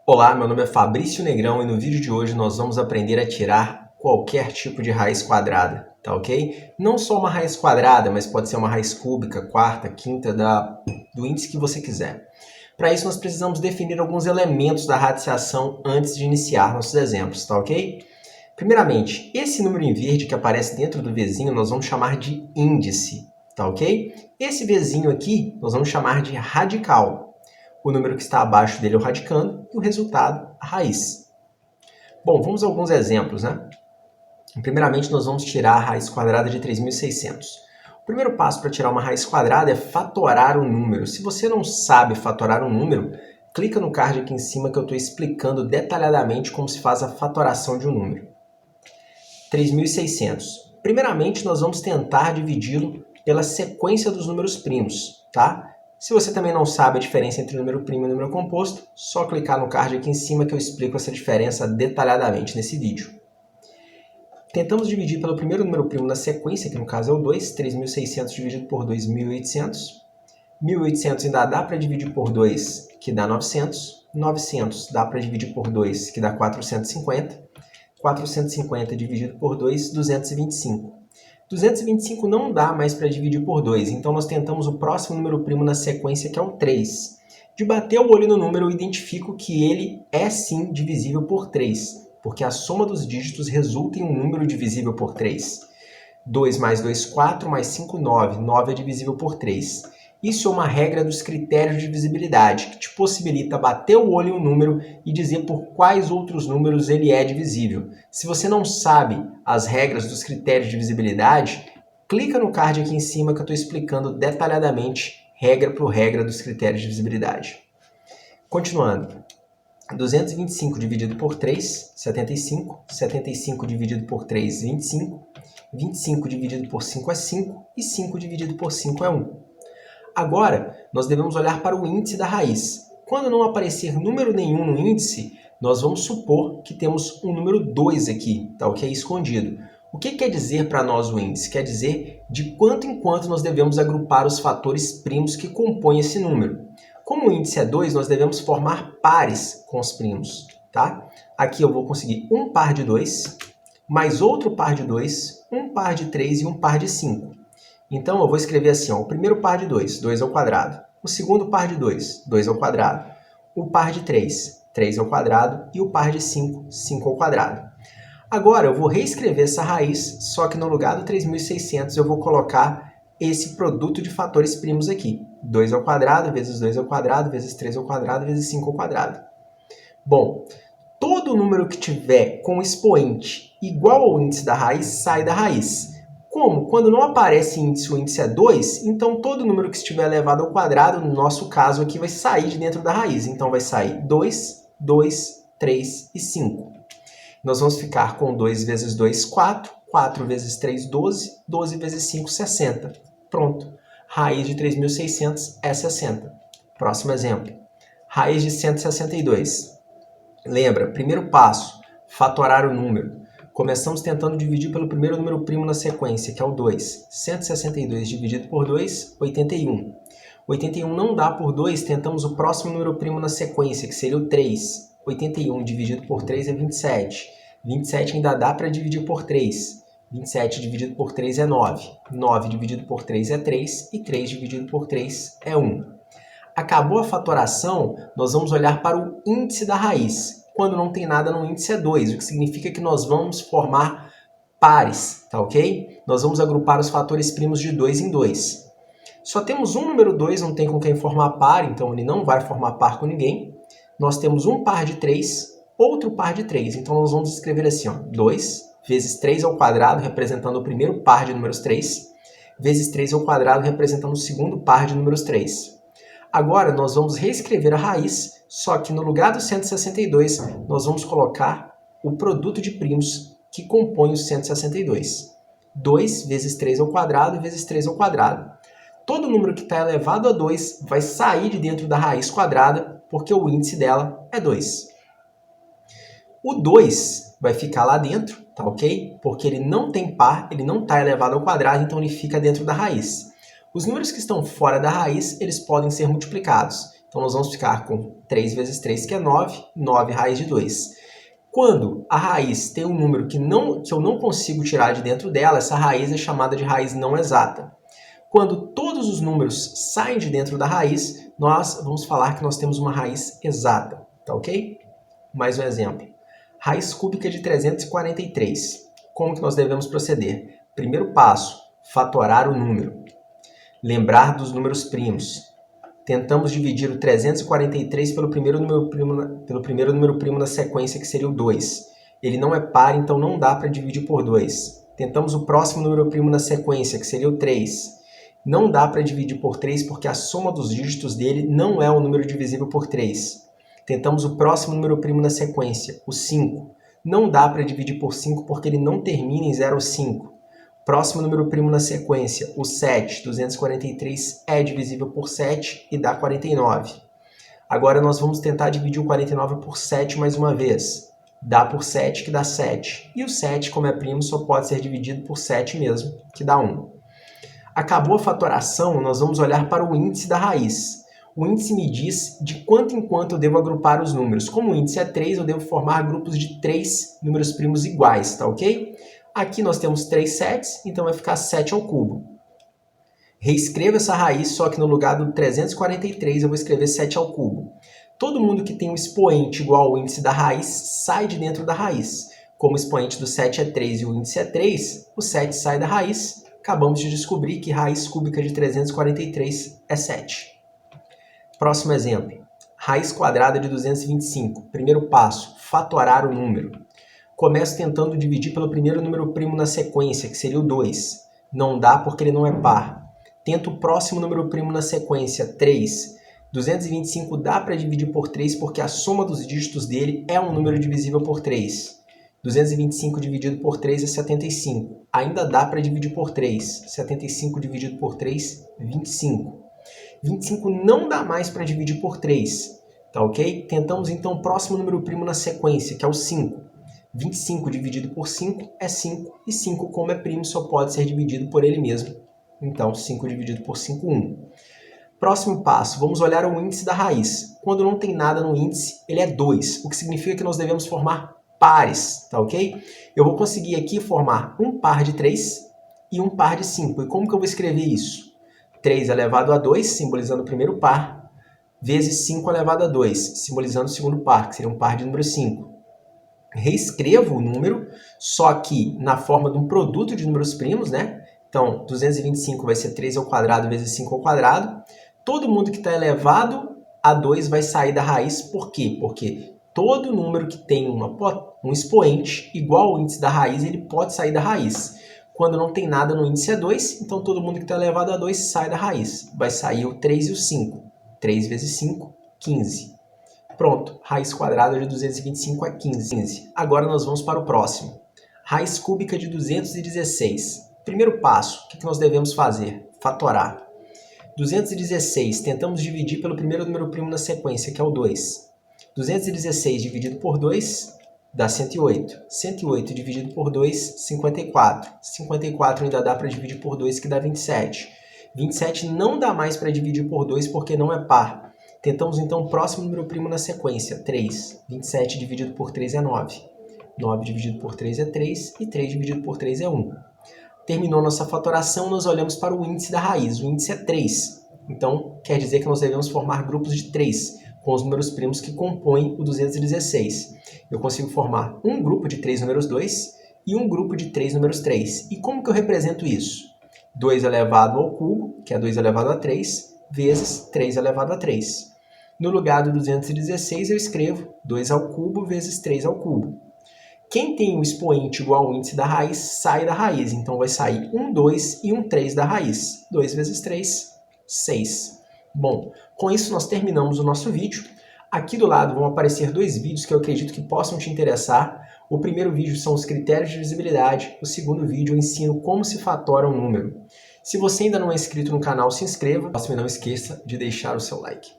Olá, meu nome é Fabrício Negrão e no vídeo de hoje nós vamos aprender a tirar qualquer tipo de raiz quadrada, tá ok? Não só uma raiz quadrada, mas pode ser uma raiz cúbica, quarta, quinta, do índice que você quiser. Para isso nós precisamos definir alguns elementos da radiciação antes de iniciar nossos exemplos, tá ok? Primeiramente, esse número em verde que aparece dentro do Vzinho nós vamos chamar de índice, tá ok? Esse Vzinho aqui nós vamos chamar de radical. O número que está abaixo dele é o radicando e o resultado, a raiz. Bom, vamos a alguns exemplos, né? Primeiramente, nós vamos tirar a raiz quadrada de 3.600. O primeiro passo para tirar uma raiz quadrada é fatorar o número. Se você não sabe fatorar um número, clica no card aqui em cima que eu estou explicando detalhadamente como se faz a fatoração de um número. 3.600. Primeiramente, nós vamos tentar dividi-lo pela sequência dos números primos, tá? Se você também não sabe a diferença entre número primo e número composto, só clicar no card aqui em cima que eu explico essa diferença detalhadamente nesse vídeo. Tentamos dividir pelo primeiro número primo na sequência, que no caso é o 2, 3.600 dividido por 2, 1.800. 1.800 ainda dá para dividir por 2, que dá 900. 900 dá para dividir por 2, que dá 450. 450 dividido por 2, 225. 225 não dá mais para dividir por 2, então nós tentamos o próximo número primo na sequência, que é o 3. De bater o olho no número, eu identifico que ele é sim divisível por 3, porque a soma dos dígitos resulta em um número divisível por 3. 2 mais 2, 4, mais 5, 9. 9 é divisível por 3. Isso é uma regra dos critérios de divisibilidade, que te possibilita bater o olho em um número e dizer por quais outros números ele é divisível. Se você não sabe as regras dos critérios de divisibilidade, clica no card aqui em cima que eu estou explicando detalhadamente, regra por regra dos critérios de divisibilidade. Continuando. 225 dividido por 3, 75. 75 dividido por 3, 25. 25 dividido por 5 é 5. E 5 dividido por 5 é 1. Agora, nós devemos olhar para o índice da raiz. Quando não aparecer número nenhum no índice, nós vamos supor que temos um número 2 aqui, tá? O que é escondido. O que quer dizer para nós o índice? Quer dizer de quanto em quanto nós devemos agrupar os fatores primos que compõem esse número. Como o índice é 2, nós devemos formar pares com os primos, tá? Aqui eu vou conseguir um par de 2, mais outro par de 2, um par de 3 e um par de 5. Então, eu vou escrever assim, ó, o primeiro par de 2, 2 ao quadrado. O segundo par de 2, 2 ao quadrado. O par de 3, 3 ao quadrado. E o par de 5, 5 ao quadrado. Agora, eu vou reescrever essa raiz, só que no lugar do 3.600 eu vou colocar esse produto de fatores primos aqui. 2 ao quadrado, vezes 2 ao quadrado, vezes 3 ao quadrado, vezes 5 ao quadrado. Bom, todo número que tiver com expoente igual ao índice da raiz, sai da raiz. Como? Quando não aparece índice, o índice é 2, então todo número que estiver elevado ao quadrado, no nosso caso aqui, vai sair de dentro da raiz. Então vai sair 2, 2, 3 e 5. Nós vamos ficar com 2 vezes 2, 4. 4 vezes 3, 12. 12 vezes 5, 60. Pronto. Raiz de 3.600 é 60. Próximo exemplo. Raiz de 162. Lembra, primeiro passo, fatorar o número. Começamos tentando dividir pelo primeiro número primo na sequência, que é o 2. 162 dividido por 2, 81. 81 não dá por 2, tentamos o próximo número primo na sequência, que seria o 3. 81 dividido por 3 é 27. 27 ainda dá para dividir por 3. 27 dividido por 3 é 9. 9 dividido por 3 é 3. E 3 dividido por 3 é 1. Acabou a fatoração, nós vamos olhar para o índice da raiz. Quando não tem nada no índice é 2, o que significa que nós vamos formar pares, tá ok? Nós vamos agrupar os fatores primos de 2 em 2. Só temos um número 2, não tem com quem formar par, então ele não vai formar par com ninguém. Nós temos um par de 3, outro par de 3, então nós vamos escrever assim, ó, 2 vezes 3 ao quadrado, representando o primeiro par de números 3, vezes 3 ao quadrado, representando o segundo par de números 3. Agora, nós vamos reescrever a raiz, só que no lugar do 162, nós vamos colocar o produto de primos que compõe o 162. 2 vezes 3 ao quadrado vezes 3 ao quadrado. Todo número que está elevado a 2 vai sair de dentro da raiz quadrada, porque o índice dela é 2. O 2 vai ficar lá dentro, tá ok? Porque ele não tem par, ele não está elevado ao quadrado, então ele fica dentro da raiz. Os números que estão fora da raiz, eles podem ser multiplicados. Então, nós vamos ficar com 3 vezes 3, que é 9, 9 raiz de 2. Quando a raiz tem um número que eu não consigo tirar de dentro dela, essa raiz é chamada de raiz não exata. Quando todos os números saem de dentro da raiz, nós vamos falar que nós temos uma raiz exata, tá ok? Mais um exemplo. Raiz cúbica de 343. Como que nós devemos proceder? Primeiro passo, fatorar o número. Lembrar dos números primos. Tentamos dividir o 343 pelo primeiro número primo da sequência, que seria o 2. Ele não é par, então não dá para dividir por 2. Tentamos o próximo número primo na sequência, que seria o 3. Não dá para dividir por 3 porque a soma dos dígitos dele não é um número divisível por 3. Tentamos o próximo número primo na sequência, o 5. Não dá para dividir por 5 porque ele não termina em 0 ou 5. Próximo número primo na sequência, o 7. 243 é divisível por 7 e dá 49. Agora nós vamos tentar dividir o 49 por 7 mais uma vez. Dá por 7, que dá 7. E o 7, como é primo, só pode ser dividido por 7 mesmo, que dá 1. Acabou a fatoração, nós vamos olhar para o índice da raiz. O índice me diz de quanto em quanto eu devo agrupar os números. Como o índice é 3, eu devo formar grupos de 3 números primos iguais, tá ok? Aqui nós temos 3 sets, então vai ficar 7 ao cubo. Reescreva essa raiz, só que no lugar do 343 eu vou escrever 7 ao cubo. Todo mundo que tem um expoente igual ao índice da raiz sai de dentro da raiz. Como o expoente do 7 é 3 e o índice é 3, o 7 sai da raiz. Acabamos de descobrir que raiz cúbica de 343 é 7. Próximo exemplo. Raiz quadrada de 225. Primeiro passo, fatorar o número. Começo tentando dividir pelo primeiro número primo na sequência, que seria o 2. Não dá porque ele não é par. Tento o próximo número primo na sequência, 3. 225 dá para dividir por 3 porque a soma dos dígitos dele é um número divisível por 3. 225 dividido por 3 é 75. Ainda dá para dividir por 3. 75 dividido por 3, 25. 25 não dá mais para dividir por 3. Tá ok? Tentamos então o próximo número primo na sequência, que é o 5. 25 dividido por 5 é 5. E 5, como é primo, só pode ser dividido por ele mesmo. Então, 5 dividido por 5, 1. Próximo passo, vamos olhar o índice da raiz. Quando não tem nada no índice, ele é 2, o que significa que nós devemos formar pares, tá ok? Eu vou conseguir aqui formar um par de 3 e um par de 5. E como que eu vou escrever isso? 3 elevado a 2, simbolizando o primeiro par, vezes 5 elevado a 2, simbolizando o segundo par, que seria um par de número 5. Reescrevo o número, só que na forma de um produto de números primos, né? Então, 225 vai ser 3 ao quadrado vezes 5 ao quadrado. Todo mundo que está elevado a 2 vai sair da raiz. Por quê? Porque todo número que tem um expoente igual ao índice da raiz, ele pode sair da raiz. Quando não tem nada no índice é 2, então todo mundo que está elevado a 2 sai da raiz. Vai sair o 3 e o 5. 3 vezes 5, 15. Pronto, raiz quadrada de 225 é 15. Agora nós vamos para o próximo. Raiz cúbica de 216. Primeiro passo, o que nós devemos fazer? Fatorar. 216, tentamos dividir pelo primeiro número primo na sequência, que é o 2. 216 dividido por 2 dá 108. 108 dividido por 2, 54. 54 ainda dá para dividir por 2, que dá 27. 27 não dá mais para dividir por 2 porque não é par. Tentamos então o próximo número primo na sequência, 3. 27 dividido por 3 é 9. 9 dividido por 3 é 3 e 3 dividido por 3 é 1. Terminou nossa fatoração, nós olhamos para o índice da raiz. O índice é 3. Então, quer dizer que nós devemos formar grupos de 3, com os números primos que compõem o 216. Eu consigo formar um grupo de 3 números 2 e um grupo de 3 números 3. E como que eu represento isso? 2 elevado ao cubo, que é 2 elevado a 3, vezes 3 elevado a 3. No lugar do 216, eu escrevo 2 ao cubo vezes 3 ao cubo. Quem tem um expoente igual ao índice da raiz, sai da raiz. Então, vai sair um 2 e um 3 da raiz. 2 vezes 3, 6. Bom, com isso nós terminamos o nosso vídeo. Aqui do lado vão aparecer 2 vídeos que eu acredito que possam te interessar. O primeiro vídeo são os critérios de divisibilidade. O segundo vídeo eu ensino como se fatora um número. Se você ainda não é inscrito no canal, se inscreva. E não esqueça de deixar o seu like.